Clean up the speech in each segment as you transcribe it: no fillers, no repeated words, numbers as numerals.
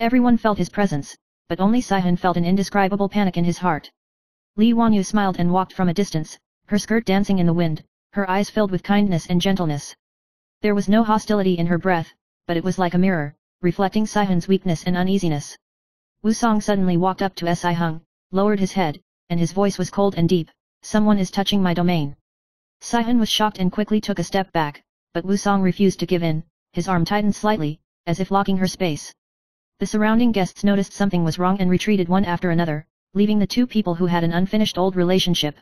Everyone felt his presence, but only Sihun felt an indescribable panic in his heart. Li Wanyu smiled and walked from a distance, her skirt dancing in the wind, her eyes filled with kindness and gentleness. There was no hostility in her breath, but it was like a mirror, reflecting Sihun's weakness and uneasiness. Wusong suddenly walked up to Sihun, lowered his head, and his voice was cold and deep. Someone is touching my domain. Sihun was shocked and quickly took a step back, but Wusong refused to give in, his arm tightened slightly, as if locking her space. The surrounding guests noticed something was wrong and retreated one after another, leaving the two people who had an unfinished old relationship.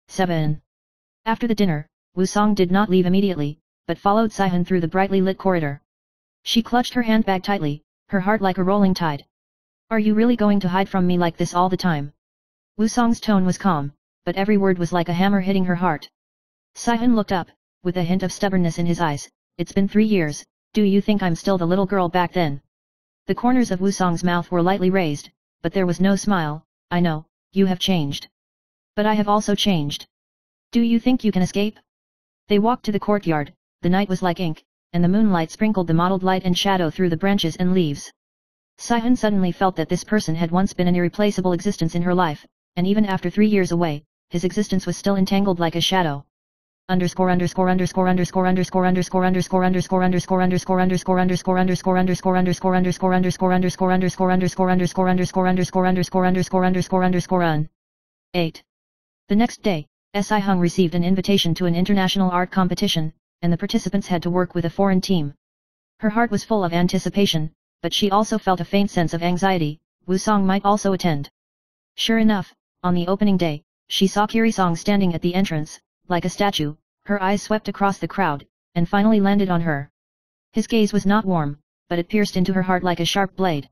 Seven. After the dinner, Wusong did not leave immediately, but followed Sihun through the brightly lit corridor. She clutched her handbag tightly, her heart like a rolling tide. Are you really going to hide from me like this all the time? Wusong's tone was calm, but every word was like a hammer hitting her heart. Sihun looked up, with a hint of stubbornness in his eyes. It's been 3 years, do you think I'm still the little girl back then? The corners of Wusong's mouth were lightly raised, but there was no smile. I know, you have changed. But I have also changed. Do you think you can escape? They walked to the courtyard. The night was like ink, and the moonlight sprinkled the mottled light and shadow through the branches and leaves. Sihun suddenly felt that this person had once been an irreplaceable existence in her life, and even after 3 years away, his existence was still entangled like a shadow. Eight. The next day, Sihun received an invitation to an international art competition, and the participants had to work with a foreign team. Her heart was full of anticipation, but she also felt a faint sense of anxiety. Wusong might also attend. Sure enough, on the opening day, she saw Kirisong standing at the entrance, like a statue. Her eyes swept across the crowd, and finally landed on her. His gaze was not warm, but it pierced into her heart like a sharp blade.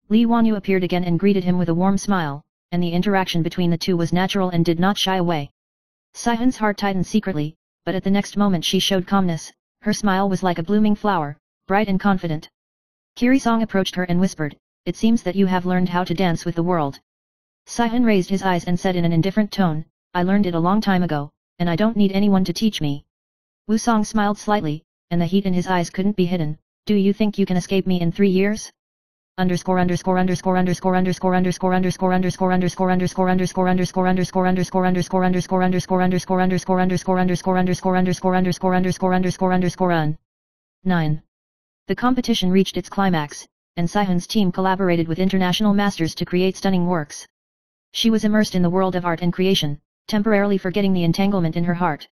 Li Wanyu appeared again and greeted him with a warm smile, and the interaction between the two was natural and did not shy away. Sihun's heart tightened secretly, but at the next moment she showed calmness. Her smile was like a blooming flower, bright and confident. Kirisong approached her and whispered, "It seems that you have learned how to dance with the world." Sihun raised his eyes and said in an indifferent tone, "I learned it a long time ago, and I don't need anyone to teach me." Wusong smiled slightly, and the heat in his eyes couldn't be hidden. "Do you think you can escape me in 3 years?" Nine. The competition reached its climax, and Sihun's team collaborated with international masters to create stunning works. She was immersed in the world of art and creation, temporarily forgetting the entanglement in her heart.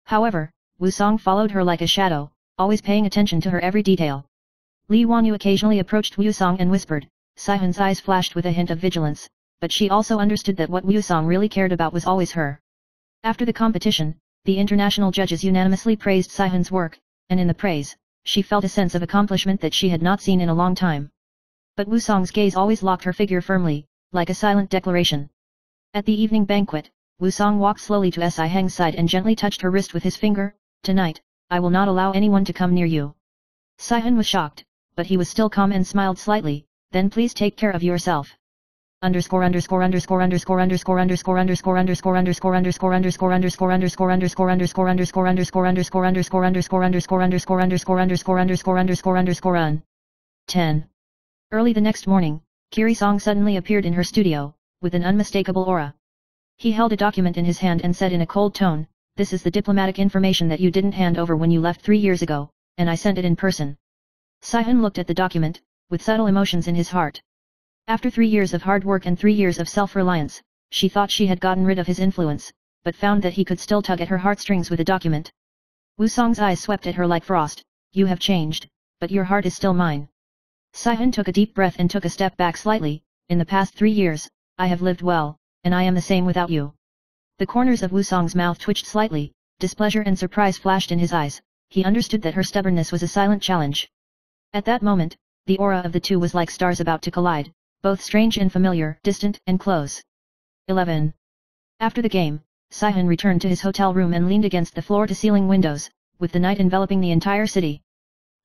However, Wusong followed her like a shadow, always paying attention to her every detail. Li Wanyu occasionally approached Wusong and whispered. Sihun's eyes flashed with a hint of vigilance, but she also understood that what Wusong really cared about was always her. After the competition, the international judges unanimously praised Sihun's work, and in the praise, she felt a sense of accomplishment that she had not seen in a long time. But Wusong's gaze always locked her figure firmly, like a silent declaration. At the evening banquet, Wusong walked slowly to Sihun's side and gently touched her wrist with his finger. "Tonight, I will not allow anyone to come near you." Sihun was shocked, but he was still calm and smiled slightly. "Then please take care of yourself." Early the next morning, Kirisong suddenly appeared in her studio, with an unmistakable aura. He held a document in his hand and said in a cold tone, "This is the diplomatic information that you didn't hand over when you left 3 years ago, and I sent it in person." Sihun looked at the document, with subtle emotions in his heart. After 3 years of hard work and 3 years of self-reliance, she thought she had gotten rid of his influence, but found that he could still tug at her heartstrings with a document. Wusong's eyes swept at her like frost. "You have changed, but your heart is still mine." Sihun took a deep breath and took a step back slightly. "In the past 3 years, I have lived well, and I am the same without you." The corners of Wusong's mouth twitched slightly, displeasure and surprise flashed in his eyes. He understood that her stubbornness was a silent challenge. At that moment, the aura of the two was like stars about to collide, both strange and familiar, distant and close. 11. After the game, Sihun returned to his hotel room and leaned against the floor-to-ceiling windows, with the night enveloping the entire city.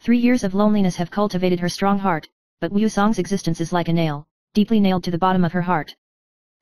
3 years of loneliness have cultivated her strong heart, but Wusong's existence is like a nail, deeply nailed to the bottom of her heart.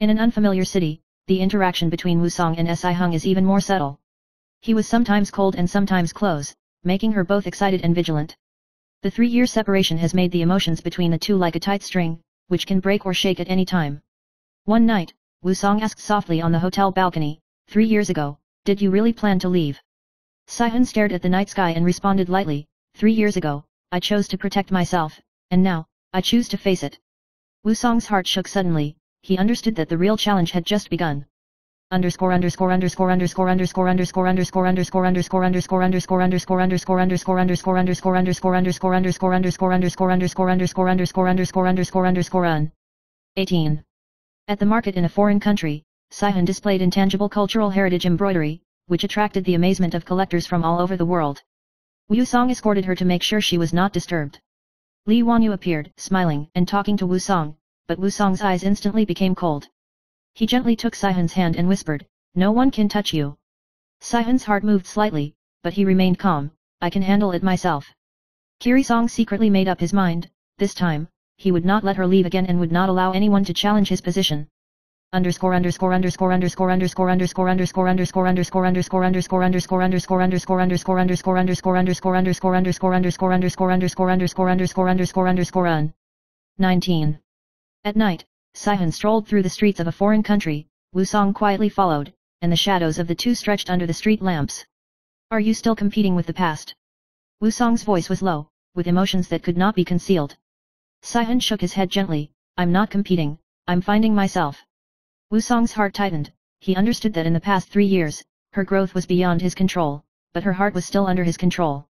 In an unfamiliar city, the interaction between Wusong and Si-hung is even more subtle. He was sometimes cold and sometimes close, making her both excited and vigilant. The 3-year separation has made the emotions between the two like a tight string, which can break or shake at any time. One night, Wusong asked softly on the hotel balcony, 3 years ago, did you really plan to leave? Si-hun stared at the night sky and responded lightly, 3 years ago, I chose to protect myself, and now, I choose to face it. Wusong's heart shook suddenly, he understood that the real challenge had just begun. ________________________________________________________________________________________________________________ cultural heritage embroidery, which attracted the amazement of collectors from all over the world. Wusong escorted her to make sure she was not disturbed. Li Wanyu appeared, smiling and talking to Wusong, but Wusong's eyes instantly became cold. He gently took Si-hun's hand and whispered, no one can touch you. Si-hun's heart moved slightly, but he remained calm, I can handle it myself. Kiri-song secretly made up his mind, this time, he would not let her leave again and would not allow anyone to challenge his position. _________________________________________________________________________________________________________ Wusong quietly followed, and the shadows of the two stretched under the street lamps. Are you still competing with the past? Wusong's voice was low, with emotions that could not be concealed. Si-hun shook his head gently, I'm not competing, I'm finding myself. Wusong's heart tightened, he understood that in the past 3 years, her growth was beyond his control, but her heart was still under his control.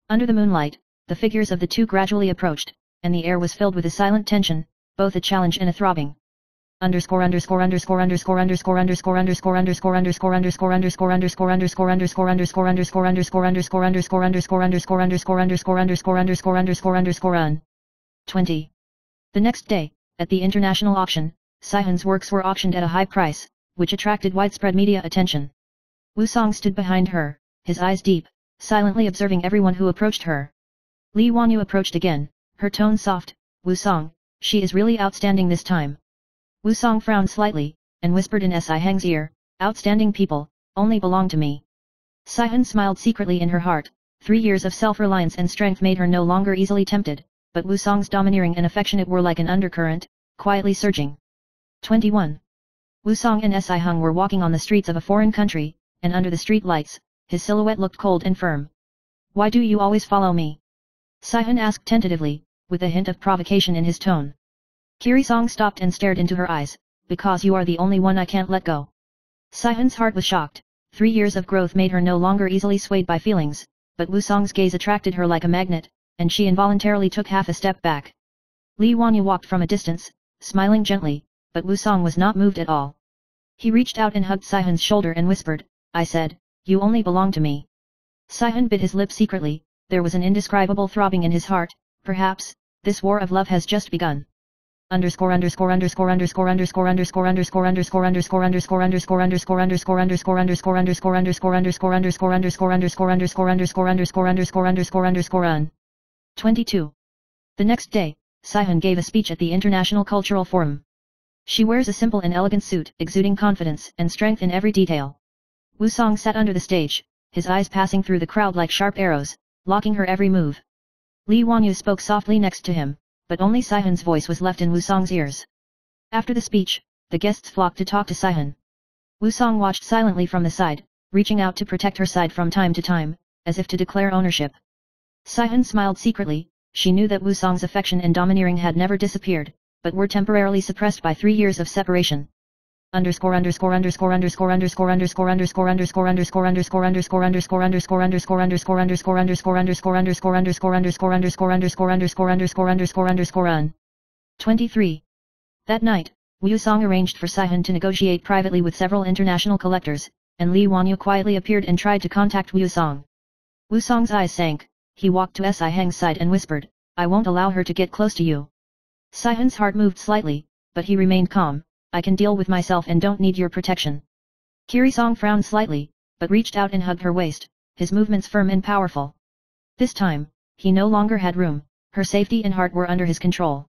Under the moonlight, the figures of the two gradually approached, and the air was filled with a silent tension, both a challenge and a throbbing. ________________________________________________________________________________________________________Wusong's works were auctioned at a high price, which attracted widespread media attention. Wusong stood behind her, his eyes deep, silently observing everyone who approached her. Li Wanyu approached again, her tone soft, Wusong, she is really outstanding this time. Wusong frowned slightly, and whispered in Si-hung's ear, outstanding people, only belong to me. Si-hun smiled secretly in her heart, 3 years of self-reliance and strength made her no longer easily tempted, but Wusong's domineering and affectionate were like an undercurrent, quietly surging. 21. Wusong and Si-hung were walking on the streets of a foreign country, and under the street lights, his silhouette looked cold and firm. Why do you always follow me? Si-hun asked tentatively, with a hint of provocation in his tone. Kiri-song stopped and stared into her eyes, because you are the only one I can't let go. Si-hun's heart was shocked, 3 years of growth made her no longer easily swayed by feelings, but Wusong's gaze attracted her like a magnet, and she involuntarily took half a step back. Li Wanyu walked from a distance, smiling gently, but Wusong was not moved at all. He reached out and hugged Si-hun's shoulder and whispered, I said, you only belong to me. Si-hun bit his lip secretly, there was an indescribable throbbing in his heart, perhaps, this war of love has just begun. ____________________________________________________________________________ The next day, Si-hun gave a speech at the International Cultural Forum. She wears a simple and elegant suit, exuding confidence and strength in every detail. Wusong sat under the stage, his eyes passing through the crowd like sharp arrows, locking her every move. Li Wanyu spoke softly next to him, but only Si-hun's voice was left in Wusong's ears. After the speech, the guests flocked to talk to Si-hun. Wusong watched silently from the side, reaching out to protect her side from time to time, as if to declare ownership. Si-hun smiled secretly, she knew that Wusong's affection and domineering had never disappeared, but were temporarily suppressed by 3 years of separation. _____________________________________________________________________________ That night, Wusong arranged for Si-hun to negotiate privately with several international collectors, and Li Wanyu quietly appeared and tried to contact Wusong. Wusong's eyes sank, he walked to Si-hung's side and whispered, I won't allow her to get close to you. Si-hun's heart moved slightly, but he remained calm, I can deal with myself and don't need your protection. Kiri-song frowned slightly, but reached out and hugged her waist, his movements firm and powerful. This time, he no longer had room, her safety and heart were under his control.